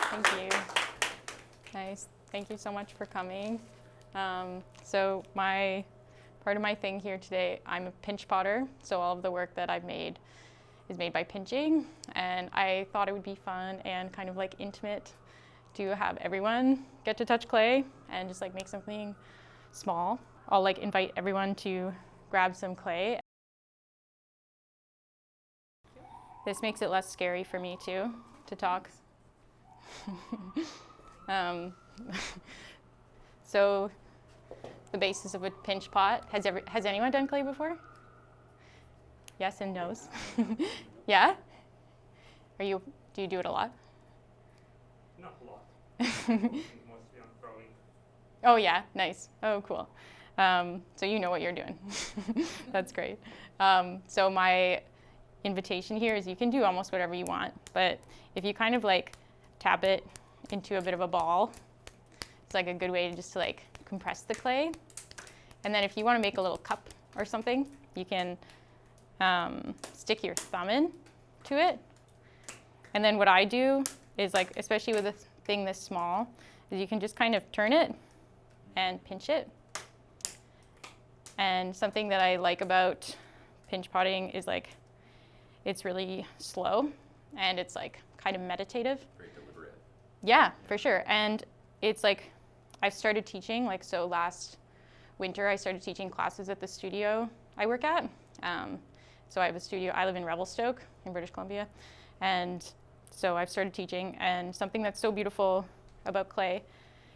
Thank you. Nice. Thank you so much for coming. So part of my thing here today, I'm a pinch potter. So all of the work that I've made is made by pinching. And I thought it would be fun and kind of like intimate to have everyone get to touch clay and just like make something small. I'll like invite everyone to grab some clay. This makes it less scary for me too, to talk. So the basis of a pinch pot, has anyone done clay before? Yes and no's. Yeah? Do you do it a lot? Not a lot. Mostly on throwing. Oh yeah, nice. Oh, cool. So you know what you're doing. That's great. So my invitation here is you can do almost whatever you want, but if you kind of like tap it into a bit of a ball, it's like a good way to like compress the clay. And then if you want to make a little cup or something, you can stick your thumb in to it. And then what I do is like, especially with a thing this small, is you can just kind of turn it and pinch it. And something that I like about pinch potting is like, it's really slow and it's like kind of meditative. Very deliberate. Yeah, for sure. And it's like, I've started teaching, like, so last winter I started teaching classes at the studio I work at. So I have a studio, I live in Revelstoke in British Columbia. And so I've started teaching, and something that's so beautiful about clay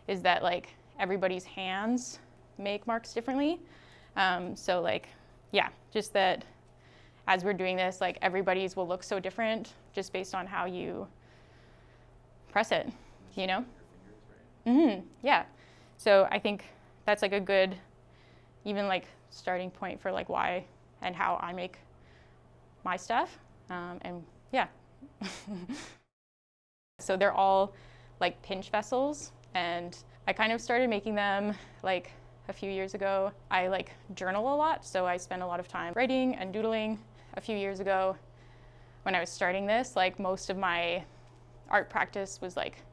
is that like everybody's hands make marks differently. So like, yeah, just that as we're doing this, like everybody's will look so different just based on how you press it, you know? Mm-hmm, yeah. So I think that's like a good, even like starting point for like why and how I make my stuff. And yeah. So they're all like pinch vessels, and I kind of started making them like a few years ago. I like journal a lot, so I spend a lot of time writing and doodling. A few years ago when I was starting this, like most of my art practice was like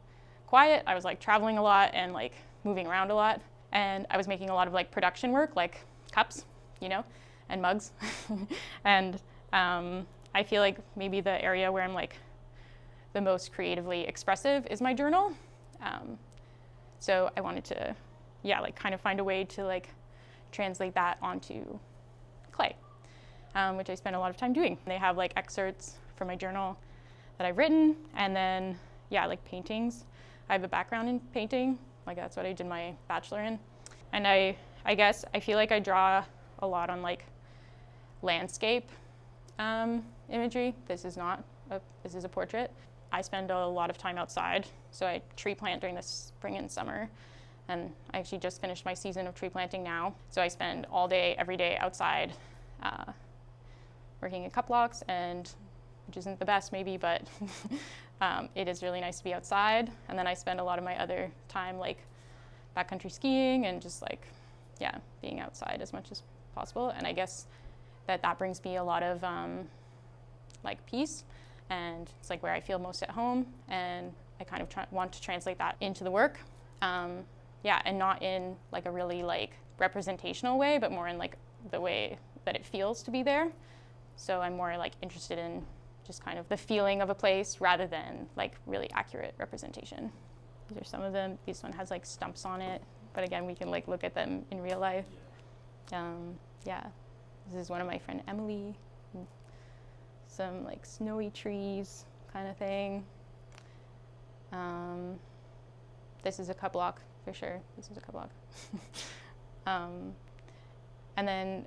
quiet. I was like traveling a lot and like moving around a lot, and I was making a lot of like production work, like cups, you know, and mugs. And I feel like maybe the area where I'm like the most creatively expressive is my journal. So I wanted to, yeah, like kind of find a way to like translate that onto clay, which I spend a lot of time doing. They have like excerpts from my journal that I've written, and then, yeah, like paintings. I have a background in painting, like that's what I did my bachelor in. And I guess I feel like I draw a lot on like landscape imagery. This is a portrait. I spend a lot of time outside, so I tree plant during the spring and summer, and I actually just finished my season of tree planting now. So I spend all day, every day outside, working in cup blocks, and which isn't the best maybe, but it is really nice to be outside. And then I spend a lot of my other time like backcountry skiing and just like, yeah, being outside as much as possible. And I guess that brings me a lot of like peace, and it's like where I feel most at home, and I kind of want to translate that into the work. Yeah, and not in like a really like representational way, but more in like the way that it feels to be there. So I'm more like interested in just kind of the feeling of a place rather than like really accurate representation. These are some of them. This one has like stumps on it, but again, we can like look at them in real life. Yeah, this is one of my friend Emily. Some like snowy trees kind of thing. This is a cup block for sure. This is a cup block. And then,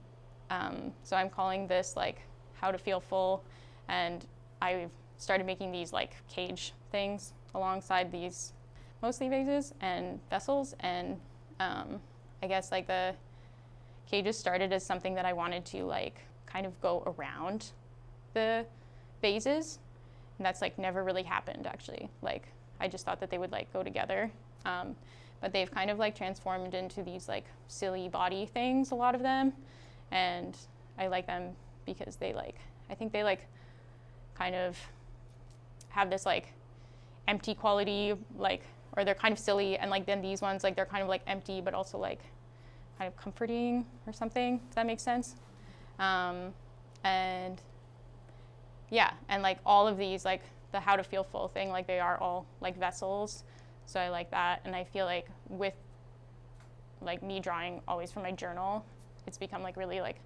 so I'm calling this like how to feel full, and I've started making these like cage things alongside these mostly vases and vessels, and I guess like the cages started as something that I wanted to like kind of go around the vases, and that's like never really happened actually. Like I just thought that they would like go together, but they've kind of like transformed into these like silly body things, a lot of them, and I like them because they like, I think they like kind of have this like empty quality, like, or they're kind of silly, and like then these ones, like they're kind of like empty but also like kind of comforting or something, if that makes sense. And yeah, and like all of these, like the how to feel full thing, like they are all like vessels, so I like that. And I feel like with like me drawing always from my journal, it's become like really like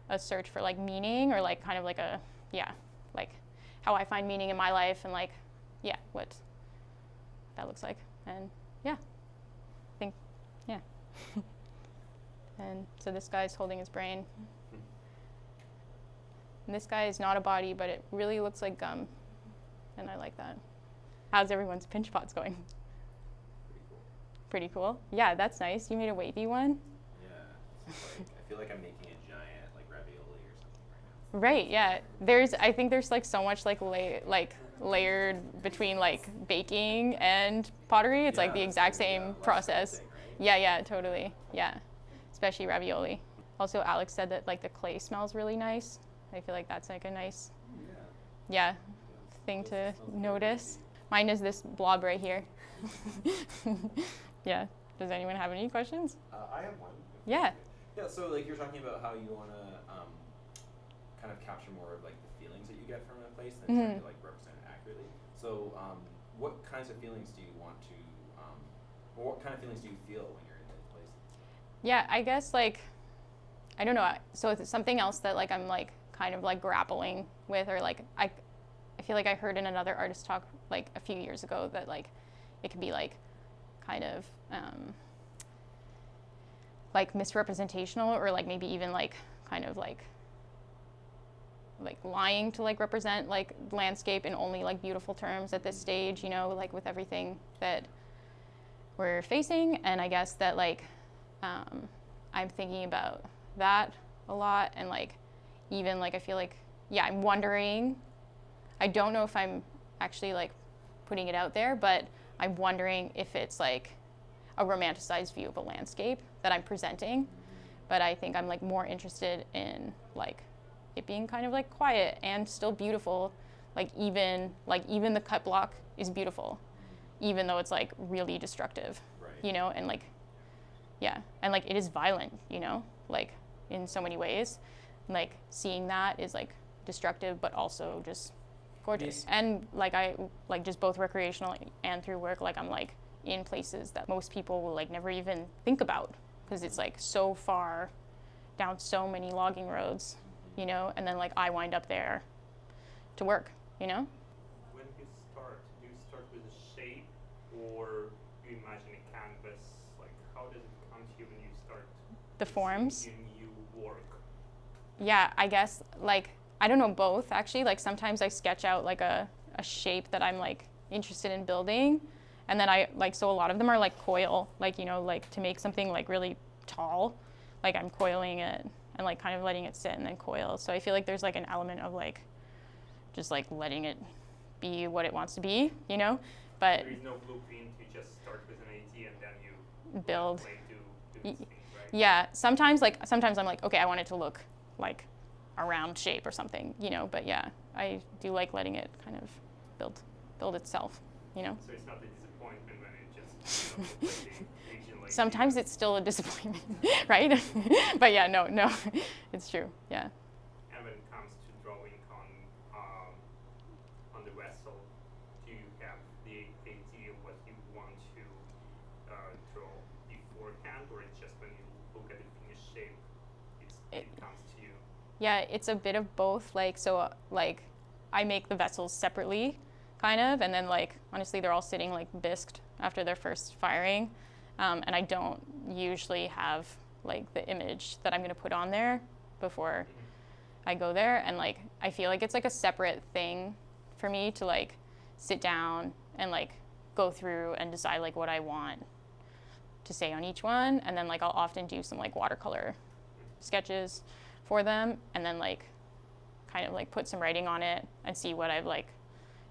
a search for like meaning, or like kind of like a, yeah, like how I find meaning in my life, and like, yeah, what that looks like. And yeah, I think, yeah. And so this guy's holding his brain. And this guy is not a body, but it really looks like gum, and I like that. How's everyone's pinch pots going? Pretty cool. Yeah, that's nice. You made a wavy one. Yeah, it's like, I feel like I'm making a giant like ravioli or something right now. Right. Yeah. I think there's like so much like layered between like baking and pottery. It's like the exact same process. Thing, right? Yeah. Yeah. Totally. Yeah. Especially ravioli. Also, Alex said that like the clay smells really nice. I feel like that's like a nice, yeah, thing to notice. Mine is this blob right here. Yeah. Does anyone have any questions? I have one. Yeah. Yeah. So like you're talking about how you want to kind of capture more of like the feelings that you get from a place than trying to like represent it accurately. So what kinds of feelings do you want to, or what kind of feelings do you feel when you're in this place? Yeah, I guess like, I don't know. So it's something else that like I'm like kind of like grappling with, or like I feel like I heard in another artist talk like a few years ago that like it could be like kind of like misrepresentational, or like maybe even like kind of like lying to like represent like landscape in only like beautiful terms at this stage, you know, like with everything that we're facing. And I guess that like I'm thinking about that a lot, and like even like I feel like, yeah, I'm wondering, I don't know if I'm actually like putting it out there, but I'm wondering if it's like a romanticized view of a landscape that I'm presenting. But I think I'm like more interested in like it being kind of like quiet and still beautiful. Like even the cut block is beautiful, even though it's like really destructive, Right. you know, and like, yeah, and like it is violent, you know, like in so many ways. Like seeing that is like destructive, but also just gorgeous. And like I like just both recreational and through work, like I'm like in places that most people will like never even think about, because it's like so far down so many logging roads, you know, and then like I wind up there to work, you know. When you start, do you start with a shape, or you imagine a canvas? Like, how does it come to you when you start The forms. in new work? Yeah, I guess like I don't know, both actually. Like sometimes I sketch out like a shape that I'm like interested in building, and then I like, so a lot of them are like coil, like, you know, like to make something like really tall, like I'm coiling it and like kind of letting it sit and then coil. So I feel like there's like an element of like just like letting it be what it wants to be, you know. But There is no blueprint. You just start with an idea and then you build. play do this thing, right? Yeah, sometimes I'm like, okay, I want it to look like a round shape or something, you know. But yeah, I do like letting it kind of build itself, you know. So it's not a disappointment when it just you know, looks like the Asian lady. Sometimes it's still a disappointment, right? But yeah, no, it's true. Yeah. And when it comes to drawing on the vessel, do you have the idea of what you want to draw beforehand, or it's just when you look at the finished shape, it comes to you? Yeah, it's a bit of both. Like, so like I make the vessels separately, kind of, and then like honestly they're all sitting like bisqued after their first firing, and I don't usually have like the image that I'm gonna put on there before I go there. And like I feel like it's like a separate thing for me to like sit down and like go through and decide like what I want to say on each one, and then like I'll often do some like watercolor sketches for them, and then like kind of like put some writing on it and see what I like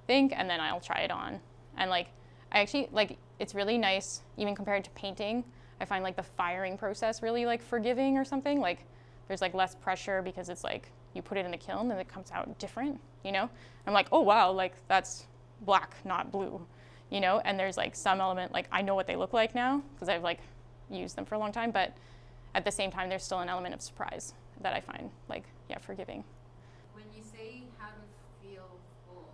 think, and then I'll try it on. And like I actually like, it's really nice even compared to painting. I find like the firing process really like forgiving or something. Like there's like less pressure because it's like you put it in the kiln and it comes out different, you know. I'm like, oh wow, like that's black, not blue, you know, and there's like some element, like I know what they look like now because I've like used them for a long time, but at the same time, there's still an element of surprise that I find like, yeah, forgiving. When you say how to feel full,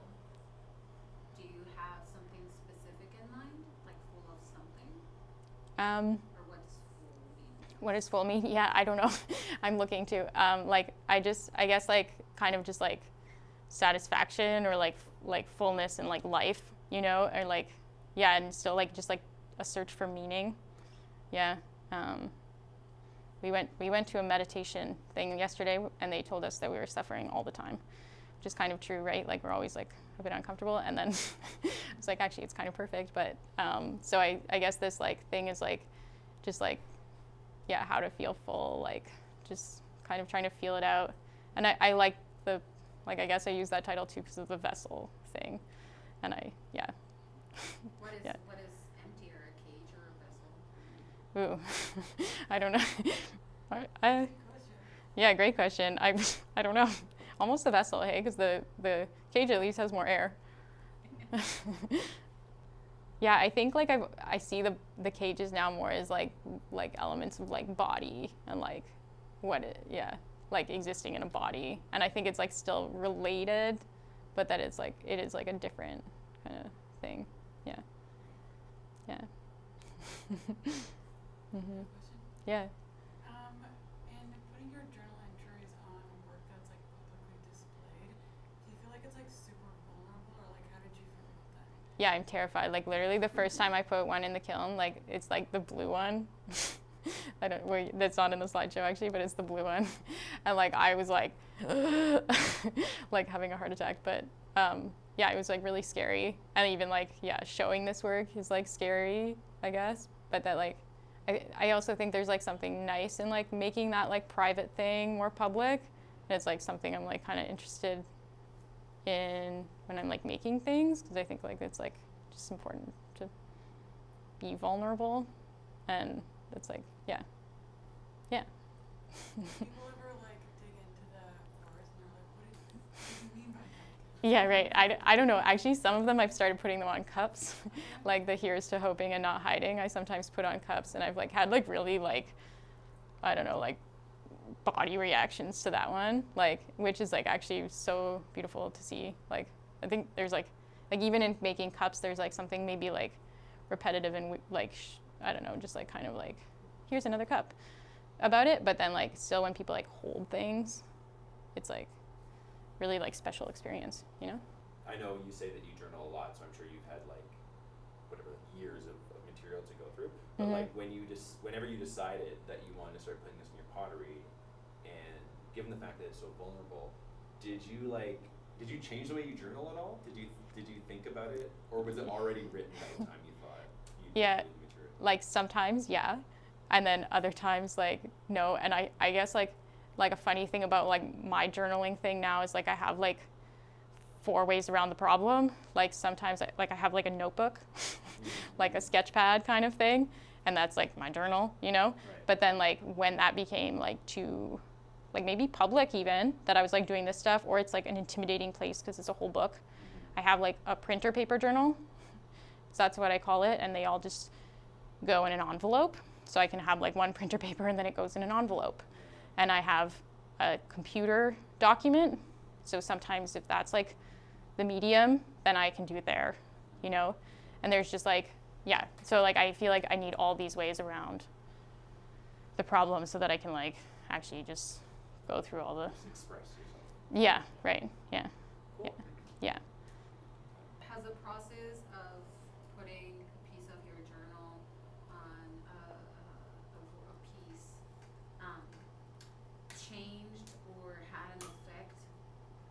do you have something specific in mind, like full of something? Or what does full mean? What does full mean? Yeah, I don't know. I'm looking to, like, I guess like kind of just like satisfaction or like fullness and like life, you know, or like, yeah, and still like just like a search for meaning. Yeah. We went to a meditation thing yesterday and they told us that we were suffering all the time, which is kind of true, right? Like we're always like a bit uncomfortable, and then it's like actually it's kind of perfect. But so I guess this like thing is like just like, yeah, how to feel full, like just kind of trying to feel it out. And I like the, like I guess I use that title too because of the vessel thing, and yeah. What is Yeah. what is empty, or a cage, or a vessel? Ooh, I don't know. Yeah, great question. I don't know. Almost a vessel, hey, because the cage at least has more air. Yeah, I think like I see the cages now more as like elements of like body and like like existing in a body, and I think it's like still related, but that it's like it is like a different kind of thing. Yeah. Mm-hmm. Yeah. And putting your journal entries on work that's like publicly displayed, do you feel like it's like super vulnerable, or like how did you feel about that? Yeah, I'm terrified. Like literally the first time I put one in the kiln, like it's like the blue one. That's not in the slideshow actually, but it's the blue one. And like I was like, like having a heart attack. But yeah, it was like really scary. And even like, yeah, showing this work is like scary, I guess. But that like, I also think there's like something nice in like making that like private thing more public. And it's like something I'm like kind of interested in when I'm like making things, because I think like it's like just important to be vulnerable, and it's like yeah. People ever like dig into the forest and they're like, what do you mean by that? Yeah, right. I don't know. Actually, some of them I've started putting them on cups, like the here's to hoping and not hiding. I sometimes put on cups, and I've like had like really like, I don't know, like body reactions to that one, like which is like actually so beautiful to see. Like I think there's like even in making cups, there's like something maybe like repetitive and like I don't know, just like kind of like here's another cup about it. But then like still when people like hold things, it's like really like special experience, you know? I know you say that you journal a lot, so I'm sure you've had like whatever years of material to go through. But Mm-hmm. like whenever you decided that you wanted to start putting this in your pottery, and given the fact that it's so vulnerable, did you change the way you journal at all? Did you think about it, or was it already written by the time you thought you Yeah. created the material? Like sometimes, yeah. And then other times, like, no. And I guess like a funny thing about like my journaling thing now is like I have like 4 ways around the problem. Like sometimes I have like a notebook, like a sketch pad kind of thing. And that's like my journal, you know? Right. But then like when that became like too, like maybe public even, that I was like doing this stuff, or it's like an intimidating place because it's a whole book. I have like a printer paper journal. So that's what I call it. And they all just go in an envelope. So I can have like one printer paper and then it goes in an envelope. And I have a computer document. So sometimes if that's like the medium, then I can do it there, you know? And there's just like, yeah. So like I feel like I need all these ways around the problem so that I can like actually just go through all the, Just express yourself. yeah, right, yeah, Cool. yeah. Has the process of putting a piece of your journal on a piece changed or had an effect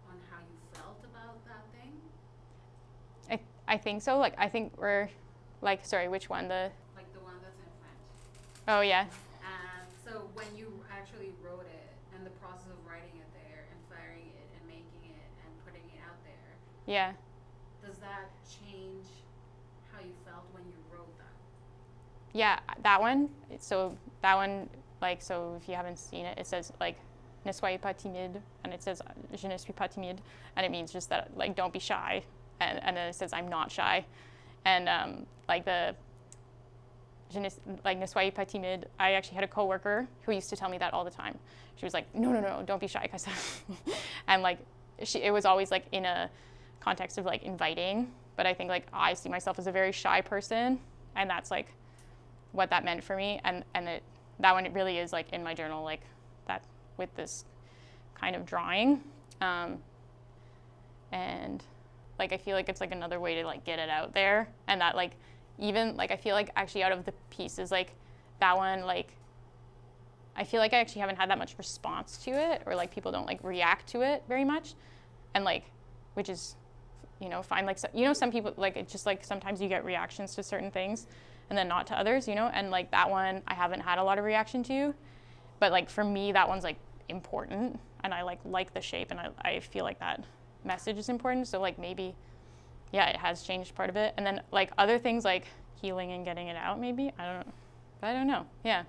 on how you felt about that thing? I think so. Like I think we're, like, sorry, which one? Like the one that's in French. Oh yeah. And so when you actually wrote it, and the process of writing it there and firing it and making it and putting it out there, Yeah. does that change how you felt when you wrote that? Yeah, that one. So that one, like, so if you haven't seen it, it says like, ne soyez pas timide, and it says je ne suis pas timide, and it means just that like don't be shy, and then it says I'm not shy. And like the ne soyez pas timide. I actually had a coworker who used to tell me that all the time. She was like, no, don't be shy, Kaisa. And like, it was always like in a context of like inviting. But I think like I see myself as a very shy person, and that's like what that meant for me. And that one, it really is like in my journal, like that with this kind of drawing. And like I feel like it's like another way to like get it out there, and that like even like I feel like actually out of the pieces, like that one, like I feel like I actually haven't had that much response to it, or like people don't like react to it very much, and like which is, you know, fine. Like, so, you know, some people like it's just like sometimes you get reactions to certain things and then not to others, you know, and like that one I haven't had a lot of reaction to, but like for me that one's like important, and I like the shape, and I feel like that message is important. So like maybe, yeah, it has changed part of it. And then like other things like healing and getting it out, maybe, I don't know, yeah.